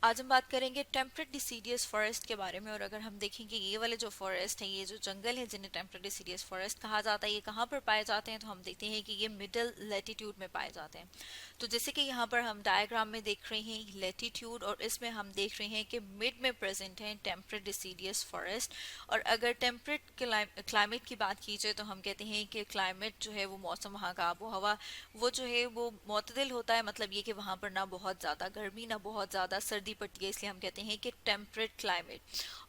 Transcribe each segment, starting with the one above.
आज हम बात करेंगे टेम्परेट डिसीडियस फॉरेस्ट के बारे में। और अगर हम देखेंगे ये वाले जो फॉरेस्ट हैं, ये जो जंगल है जिन्हें टेम्परेट डिसीडियस फॉरेस्ट कहा जाता है, ये कहाँ पर पाए जाते हैं, तो हम देखते हैं कि ये मिडिल लैटिट्यूड में पाए जाते हैं। तो जैसे कि यहाँ पर हम डायग्राम में देख रहे हैं लैटिट्यूड, और इसमें हम देख रहे हैं कि मिड में प्रेजेंट है टेम्परेट डिसीडियस फॉरेस्ट। और अगर टेम्परेट क्लाइमेट की बात की जाए तो हम कहते हैं कि क्लाइमेट जो है वो मौसम, वहाँ का आबो हवा वो जो है वो मुतदिल होता है। मतलब ये कि वहाँ पर ना बहुत ज़्यादा गर्मी ना बहुत ज़्यादा सर्दी पड़ती है, इसलिए हम कहते हैं कि टेम्परेट क्लाइमेट।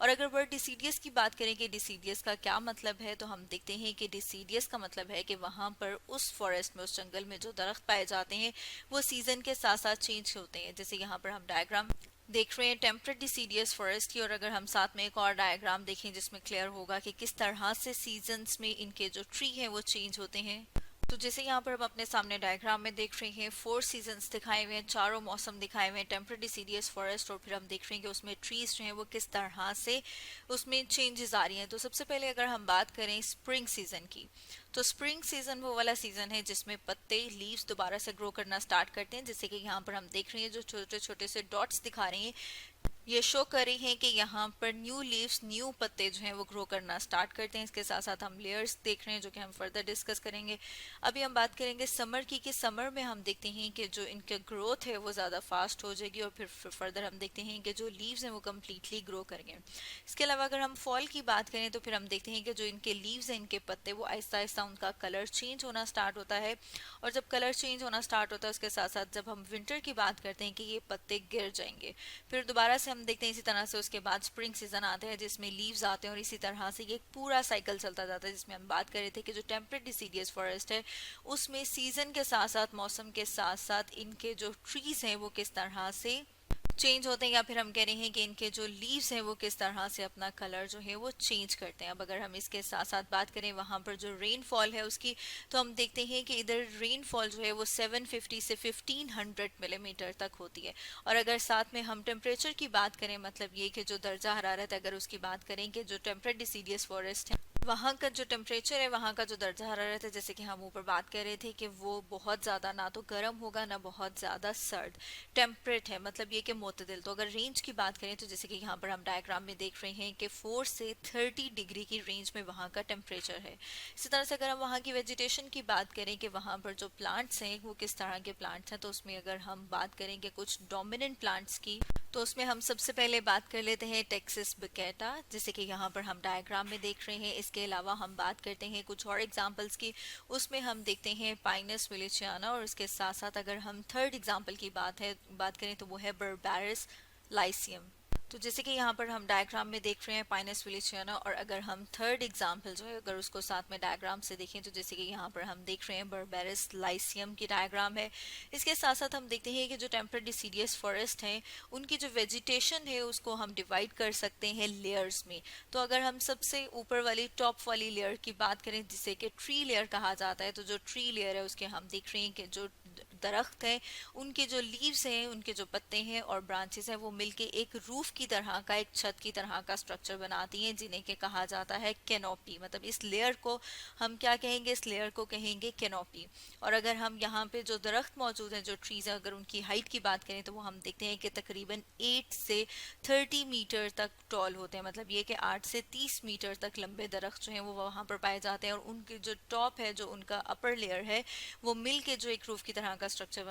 और अगर वर्ड डिसीडियस की बात करें कि डिसीडियस का क्या मतलब है, तो हम देखते हैं कि डिसीडियस का मतलब है कि वहाँ पर उस फॉरेस्ट में, उस जंगल में जो दरख्त पाए जाते हैं वो सीजन के साथ साथ चेंज होते हैं। जैसे यहाँ पर हम डायग्राम देख रहे हैं टेम्परेट डिसीडियस फॉरेस्ट की, और अगर हम साथ में एक और डायग्राम देखें जिसमें क्लियर होगा कि किस तरह से सीजन्स में इनके जो ट्री हैं वो चेंज होते हैं। तो जैसे यहाँ पर हम अपने सामने डायग्राम में देख रहे हैं 4 सीजन्स दिखाए हुए हैं, चारों मौसम दिखाए हुए हैं टेम्परेट डिसीडियस फॉरेस्ट। और फिर हम देख रहे हैं कि उसमें ट्रीज जो हैं वो किस तरह से उसमें चेंजेस आ रही हैं। तो सबसे पहले अगर हम बात करें स्प्रिंग सीजन की, तो स्प्रिंग सीजन वो वाला सीजन है जिसमें पत्ते लीव्स दोबारा से ग्रो करना स्टार्ट करते हैं। जैसे कि यहाँ पर हम देख रहे हैं जो छोटे छोटे से डॉट्स दिखा रहे हैं, ये शो कर रही हैं कि यहाँ पर न्यू लीव्स, न्यू पत्ते जो हैं वो ग्रो करना स्टार्ट करते हैं। इसके साथ साथ हम लेयर्स देख रहे हैं जो कि हम फर्दर डिस्कस करेंगे। अभी हम बात करेंगे समर की, कि समर में हम देखते हैं कि जो इनका ग्रोथ है वो ज़्यादा फास्ट हो जाएगी, और फिर फर्दर हम देखते हैं कि जो लीव्स हैं वो कम्प्लीटली ग्रो करेंगे। इसके अलावा अगर हम फॉल की बात करें तो फिर हम देखते हैं कि जो इनके लीव्स हैं, इनके पत्ते, वो आहिस्ता आहिस्ता उनका कलर चेंज होना स्टार्ट होता है। और जब कलर चेंज होना स्टार्ट होता है उसके साथ साथ जब हम विंटर की बात करते हैं कि ये पत्ते गिर जाएंगे। फिर दोबारा से हम देखते हैं इसी तरह से उसके बाद स्प्रिंग सीजन आता है जिसमें लीव्स आते हैं, और इसी तरह से ये एक पूरा साइकिल चलता जाता है। जिसमें हम बात कर रहे थे कि जो टेम्परेट डिसीडियस फॉरेस्ट है उसमें सीजन के साथ साथ, मौसम के साथ साथ इनके जो ट्रीज हैं वो किस तरह से चेंज होते हैं, या फिर हम कह रहे हैं कि इनके जो लीव्स हैं वो किस तरह से अपना कलर जो है वो चेंज करते हैं। अब अगर हम इसके साथ साथ बात करें वहाँ पर जो रेनफॉल है उसकी, तो हम देखते हैं कि इधर रेनफॉल जो है वो 750 से 1500 मिलीमीटर तक होती है। और अगर साथ में हम टेम्परेचर की बात करें, मतलब ये कि जो दर्जा हरारत, अगर उसकी बात करें कि जो टेम्परेट डिसीडियस फॉरेस्ट है वहाँ का जो टेम्परेचर है, वहाँ का जो दर्जा हरारत है, जैसे कि हम ऊपर बात कर रहे थे कि वो बहुत ज़्यादा ना तो गर्म होगा ना बहुत ज़्यादा सर्द, टेम्परेट है, मतलब ये कि मोतदिल। तो अगर रेंज की बात करें तो जैसे कि यहाँ पर हम डायग्राम में देख रहे हैं कि 4 से 30 डिग्री की रेंज में वहाँ का टेम्परेचर है। इसी तरह से अगर हम वहाँ की वेजिटेशन की बात करें कि वहाँ पर जो प्लांट्स हैं वो किस तरह के प्लांट्स हैं, तो उसमें अगर हम बात करेंगे कुछ डोमिनेंट प्लांट्स की, तो उसमें हम सबसे पहले बात कर लेते हैं टेक्सास बकेटा, जैसे कि यहाँ पर हम डायग्राम में देख रहे हैं। इसके अलावा हम बात करते हैं कुछ और एग्जांपल्स की, उसमें हम देखते हैं पाइनस विलिचियाना, और उसके साथ साथ अगर हम थर्ड एग्जांपल की बात करें तो वो है बर्बेरिस लाइसियम। तो जैसे कि यहाँ पर हम डायग्राम में देख रहे हैं पाइनस विलिचियाना, और अगर हम थर्ड एग्जांपल जो है अगर उसको साथ में डायग्राम से देखें तो जैसे कि यहाँ पर हम देख रहे हैं बर्बेरिस लाइसियम की डायग्राम है। इसके साथ साथ हम देखते हैं कि जो टेम्परेट डिसीडियस फॉरेस्ट हैं उनकी जो वेजिटेशन है उसको हम डिवाइड कर सकते हैं लेयर्स में। तो अगर हम सबसे ऊपर वाली टॉप वाली लेयर की बात करें जिसे कि ट्री लेयर कहा जाता है, तो जो ट्री लेयर है उसके हम देख रहे हैं कि जो दरख्त है उनके जो लीव्स हैं, उनके जो पत्ते हैं और ब्रांचेस हैं, वो मिलके एक रूफ की तरह का, एक छत की तरह का स्ट्रक्चर बनाती हैं, जिन्हें के कहा जाता है कैनोपी। मतलब इस लेयर को हम क्या कहेंगे, इस लेयर को कहेंगे कैनोपी। और अगर हम यहाँ पे जो दरख्त मौजूद हैं, जो ट्रीज हैं, अगर उनकी हाइट की बात करें तो वो हम देखते हैं कि तकरीबन 8 से 30 मीटर तक टॉल होते हैं। मतलब ये कि 8 से 30 मीटर तक लंबे दरख्त जो हैं वो वहाँ पर पाए जाते हैं, और उनके जो टॉप है, जो उनका अपर लेयर है, वो मिल के जो एक रूफ की तरह का स्ट्रक्चर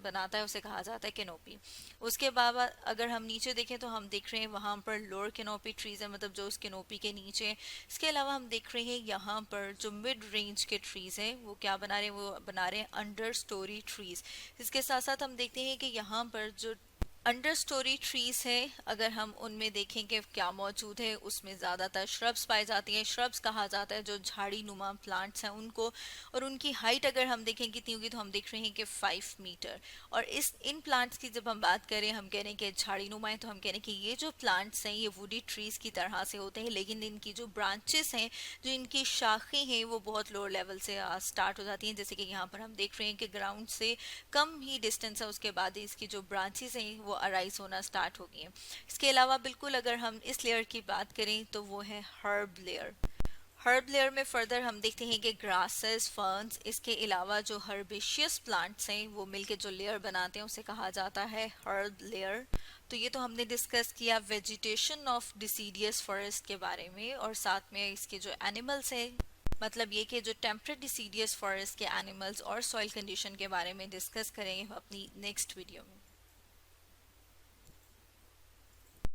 बनाता है उसे कहा जाता है कैनोपी। उसके बाद अगर हम नीचे देखें तो हम देख रहे हैं वहाँ पर लोअर कैनोपी ट्रीज है, मतलब जो उस कैनोपी के नीचे। इसके अलावा हम देख रहे हैं यहाँ पर जो मिड रेंज के ट्रीज हैं वो क्या बना रहे हैं, वो बना रहे हैं अंडर स्टोरी ट्रीज। इसके साथ साथ हम देखते हैं कि यहाँ पर जो अंडर स्टोरी ट्रीज है, अगर हम उनमें देखें कि क्या मौजूद है, उसमें ज़्यादातर श्रब्स पाई जाती हैं। श्रब्स कहा जाता है जो झाड़ी नुमा प्लांट्स हैं उनको, और उनकी हाइट अगर हम देखें कितनी होगी तो हम देख रहे हैं कि 5 मीटर। और इन प्लांट्स की जब हम बात करें, हम कह रहे हैं कि झाड़ी नुमा है, तो हम कह रहे हैं कि ये जो प्लांट्स हैं ये वुडी ट्रीज की तरह से होते हैं, लेकिन इनकी जो ब्रांचेस हैं, जो इनकी शाखें हैं, वो बहुत लोअर लेवल से स्टार्ट हो जाती हैं। जैसे कि यहाँ पर हम देख रहे हैं कि ग्राउंड से कम ही डिस्टेंस है, उसके बाद इसकी जो ब्रांचेस हैं वो अराइज होना स्टार्ट हो गई हैं। इसके अलावा बिल्कुल अगर हम इस लेयर की बात करें तो वो है हर्ब लेयर। हर्ब लेयर में फर्दर हम देखते हैं कि ग्रासेस, फर्न्स, इसके अलावा जो हर्बेशियस प्लांट्स हैं वो मिलके जो लेयर बनाते हैं उसे कहा जाता है हर्ब लेयर। तो ये तो हमने डिस्कस किया वेजिटेशन ऑफ डिसीडियस फॉरेस्ट के बारे में, और साथ में इसके जो एनिमल्स है, मतलब ये कि जो टेम्परेट डिसीडियस फॉरेस्ट के एनिमल्स और सॉइल कंडीशन के बारे में डिस्कस करेंगे अपनी नेक्स्ट वीडियो में।